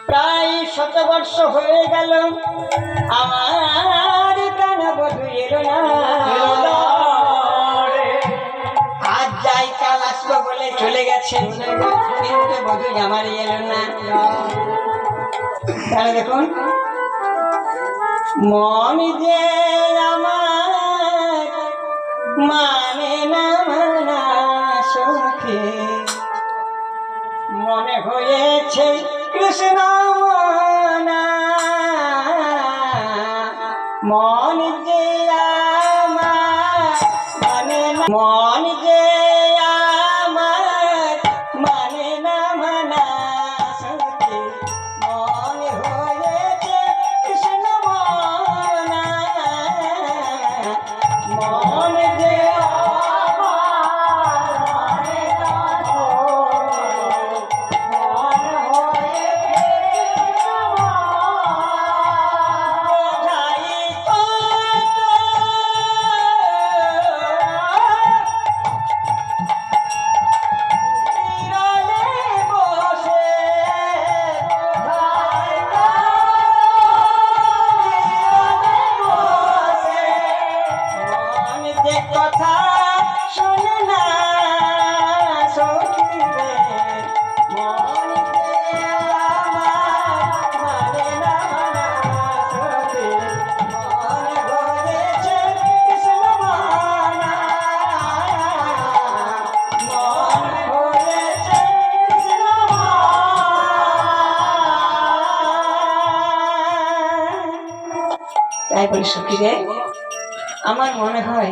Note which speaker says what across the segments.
Speaker 1: প্রায় 100 বর্ষ হয়ে গেল আমার প্রাণবধূ এলো না। আজ যাই কাল আসবো বলে চলে গেছেন, কিন্তু বধূ আমার এলো না। তাহলে দেখুন, মন যে আমার মানে না মানা সখী, মনে হয়েছে কৃষ্ণ মনা। মন যে আমার মানে না, মন যে আমার মানে না মানা সখী, মনে হয়েছে কৃষ্ণ মনা। মন যে কথা শুনে না সখী রে, মন যে আমার মানে না সখী, মনে হয়েছে কৃষ্ণ মনা। মনে হয়েছে কৃষ্ণ মনা। তাই বলি সখী রে, আমার মনে হয়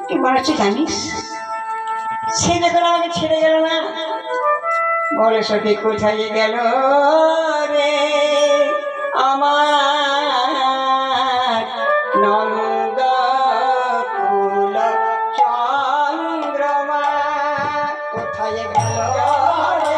Speaker 1: কি মনে হচ্ছে জানিস, সে যখন আমাকে ছেড়ে গেল না, বলে সখী কোথায় গেল রে আমার নন্দ কুল চন্দ্রমা, কোথায় গেল রে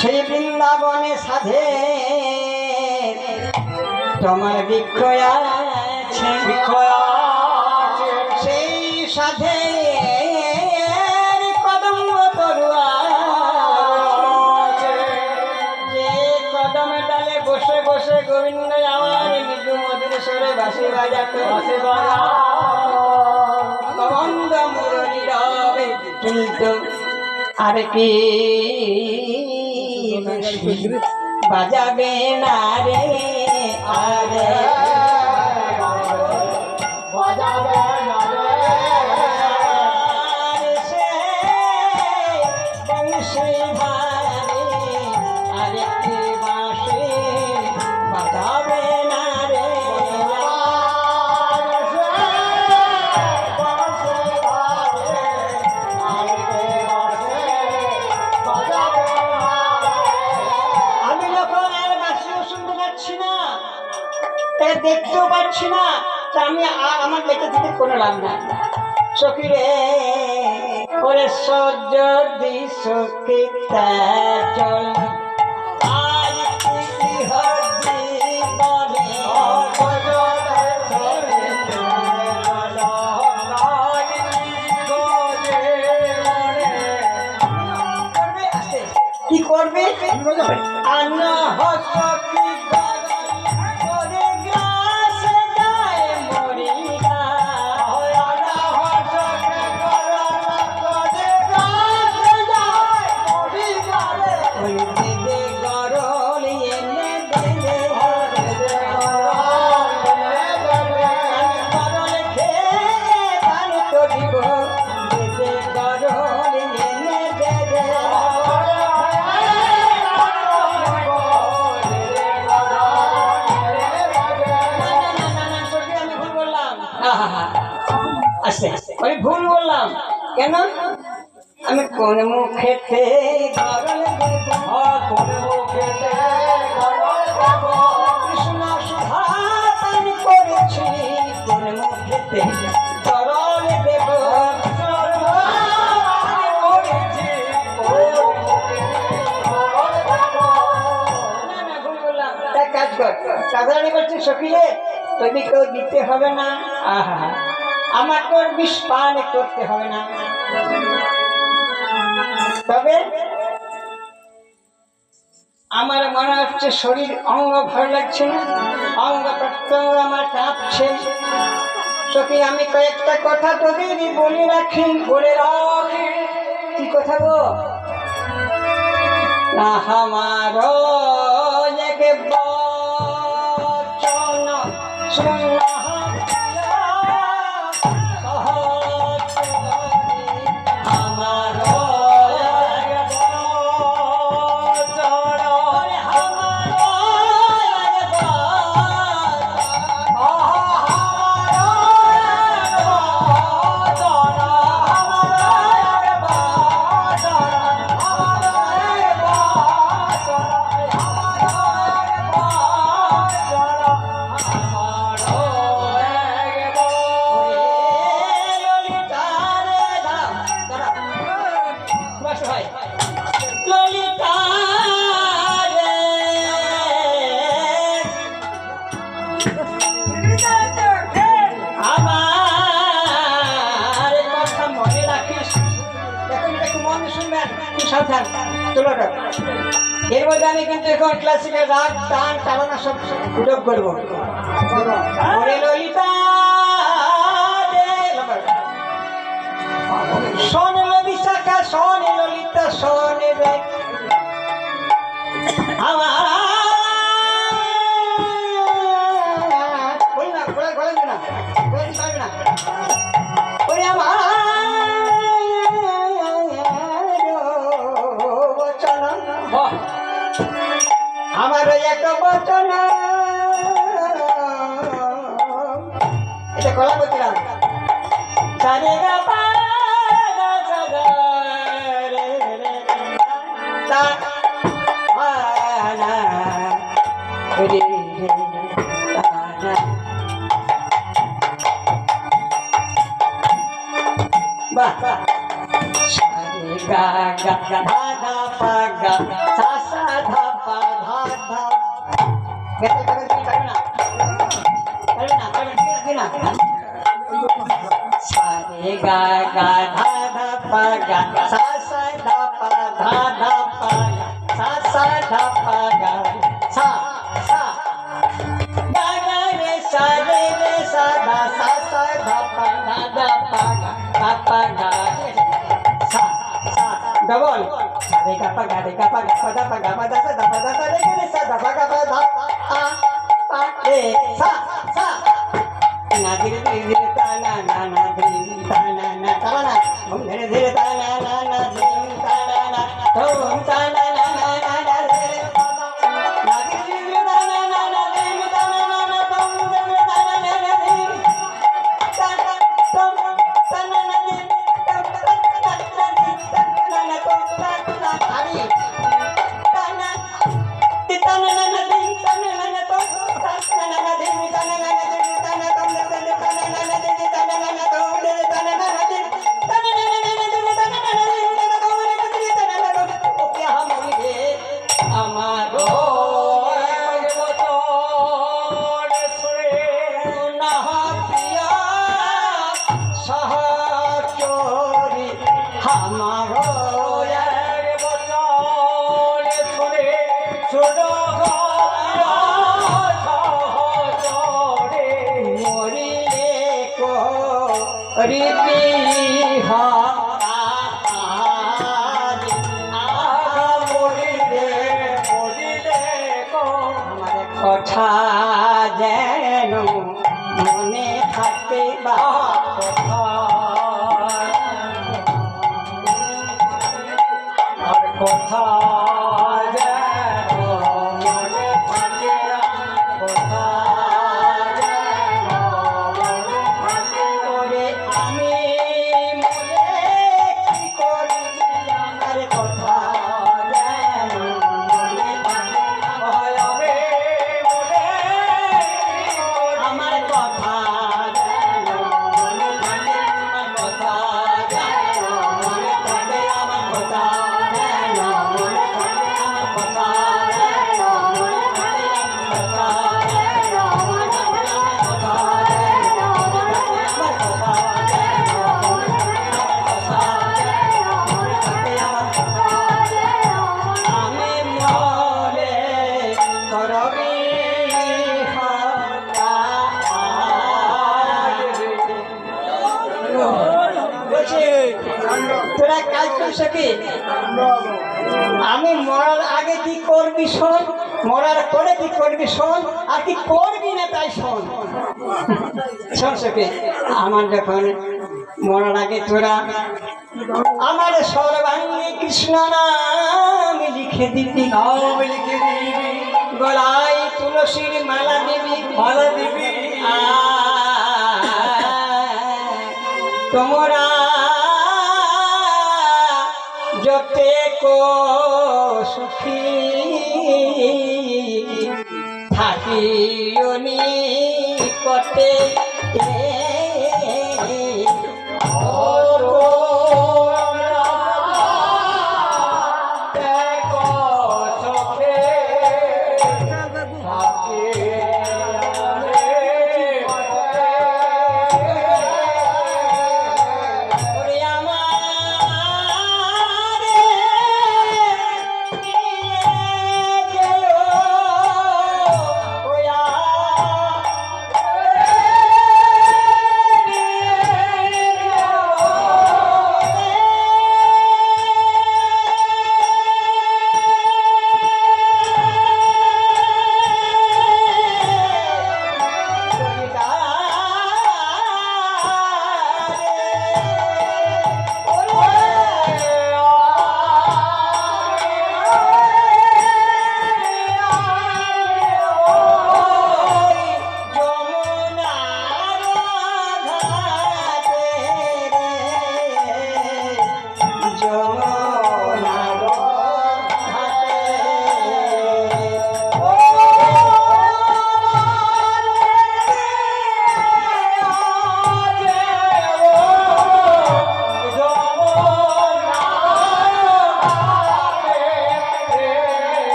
Speaker 1: সেই বৃন্দাবনে সাধে তোমার বৃক্ষ আছে, সেই সাধে কদম্ব তরুয়া, যে কদম ডালে বসে বসে গোবিন্দ আমার মৃদু মধুর স্বরে বাঁশি বাজাতো, কবন্দ মুরলী রবে কিন্তু আর কি বাজাবে না রে, আরে বাজাবে না রে, সে বংশী ভারে আরেকটি বাঁশি বাজাবে না রে। দেখতেও পাচ্ছি না, আমি আমার বেঁচে থেকে কোনো লাভ না সখী রে। ওরে সহ্য দি সখী চল আজ কি হদি বলে, কি করবে আনা হসকি আমি ভুল বললাম কেন? আমি কোন মুখেতে গরল দেব,
Speaker 2: কোন মুখেতে গরল দেব,
Speaker 1: কৃষ্ণ সুধা পান করেছি, কোন মুখেতে গরল দেব,
Speaker 2: করেছি কোন মুখেতে গরল দেব।
Speaker 1: না না ভুল বললাম। একটা কাজ কর, সাধারণ বলছি সখিলে যদি কেউ দিতে হবে না, আহা আমার তোর বিষ পান করতে হবে না, তবে আমার মনে হচ্ছে শরীর অঙ্গ ভালো লাগছে না, অঙ্গ প্রত্যঙ্গ আমার কাঁপছে। সখী আমি কয়েকটা কথা তোদের বলে রাখি,
Speaker 2: বলে রাখি
Speaker 1: কি কথা গো? না আমার এক বচন শুনলা আমার ললিতা রে, আমার কথা মনে রাখিস। দেখুন একটু মন শুনবেন, কি সাবধান তোলাটা। এর মধ্যে আমি কিন্তু এখন ক্লাসিক্যাল রাগ টান চালানা সব যোগ করবো। ওরে ললিতা রে, শোন বিশাখা, শোন ললিতা, শোন রে আমার বলি না, গলায় গলায় না, গলায় পারবে না। ওরে আমার বচন, আমার এক বচন, এটা গলা বলছিলাম। সারে গা পা গা সা গা রে রে তা আ না রে রে তা না। বাহ বাহ। সারে গা গা গা ধা ধা পা গা সা সা ধা পা ধা ধা। গেতে গেতে তুমি পারবে না, পারবে না, পারবে না, ঠিক আছে না। সারে গা গা ধা ধা পা গা সা সা ধা পা ধা ধা পা গা সা সা ধা পা গা সা সা গা গা রে সা রে রে সা ধা সা সা ধা পা ধা ধা পা গা পা পা গা সা সা ডবল রে গা পা রে গা পা ধা পা গা পা ধা সা ধা পা ধা রে রে সা ধা পা গা পা ধা আ পা রে সা সা না ধীরে ধীরে তা না না না ধীরে তা না না তা না ধীরে ধীরে তা না না না ধীরে তা না না ধুম তা না না না না না রে না ধীরে ধীরে তা না না না ধীরে তা না না না ধুম ধীরে তা না না না ধীরে তা না ধুম তা না না ধীরে তা না না না ধুম তা না আরে তা না তা না না না ধীরে তা না না না ধুম তা না না ধীরে তা না না না ধীরে তা না ধুম তা না না না ধীরে তা না না না ধুম ধীরে তা না না না ধীরে তা না না না ধীরে তা না না না ধীরে তা না ধীরে তা না না ও কে হামরি রে আমার
Speaker 2: এক বচন শুনে
Speaker 1: না প্রিয়া সহচরি আমার
Speaker 2: এক বচন শুনে শুনো সহচরে
Speaker 1: মরিলে কো রীতি হারি
Speaker 2: আগা মরিলে মরিলে কো
Speaker 1: আমার কথা যেন মনে থাকে বা
Speaker 2: কথা
Speaker 1: বলছে তোরা কাজ করিস কি আমি মরার আগে কি করবি শোন, মরার পরে কি করবি শোন, আর কি করবি না তাই শোন। শোন সখী, আমার যখন মরার আগে তোরা আমার সর্বাঙ্গে কৃষ্ণ নাম লিখে দিবি,
Speaker 2: নাম লিখে দিবি,
Speaker 1: গলায় তুলসীর মালা দিবি,
Speaker 2: মালা দিবি,
Speaker 1: তোমরা যতে কো সুখী থাকিও নিকটে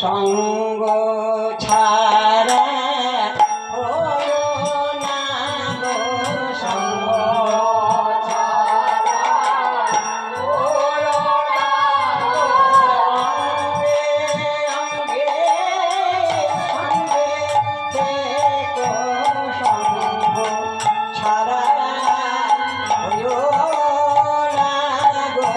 Speaker 1: সঙ্গ ছাড়া হয়ো না গো, সঙ্গ ছাড়া হয়ো না গো, অঙ্গে অঙ্গে থেকো, সঙ্গ ছাড়া হয়ো না গো।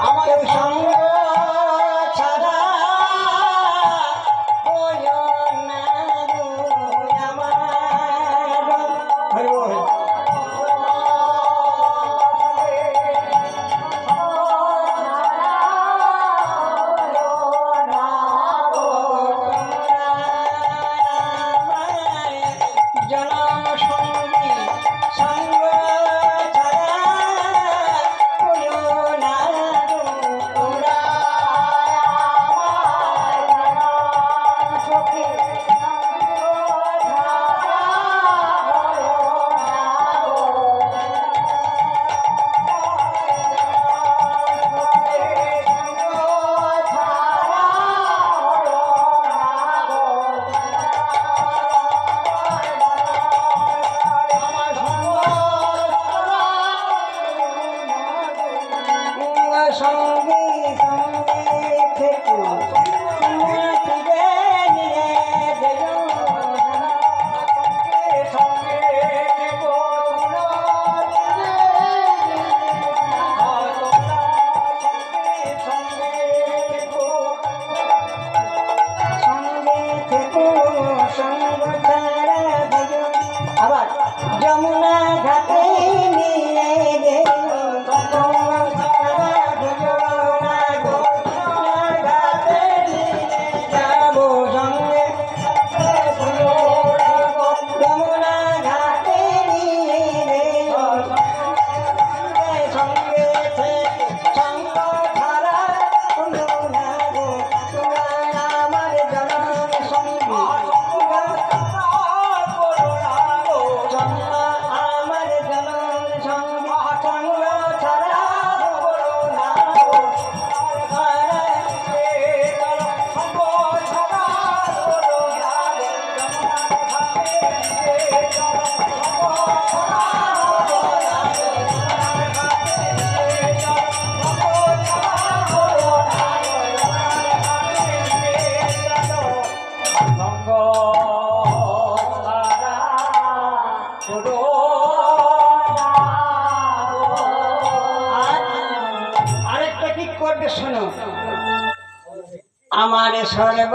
Speaker 1: আমার সঙ্গ ছাড়া হয়ো না গো, আমার হরি বল। জনম সঙ্গী সঙ্গ ছাড়া হয়ো না গো, তোরা আমার সখী সঙ্গে সঙ্গে থেকে মাটিতে নিয়ে গেল,
Speaker 2: সঙ্গে থেকো,
Speaker 1: সঙ্গে থেকো সঙ্গ ছাড়া ভজো। আবার যমুনা ঘাটে নিয়ে গেল, যমুনা ভজো না গো, যমুনা ঘাটে নিয়ে যাবো সঙ্গে, যমুনা ঘাটে নিয়ে গেল, সঙ্গে থেকে সঙ্গ ছাড়া হলো না গো, তোরা আমার জনম সঙ্গী, আমার জনম
Speaker 2: শোনো
Speaker 1: আর আরেকটা কি করবে শোনো আমার সর্ব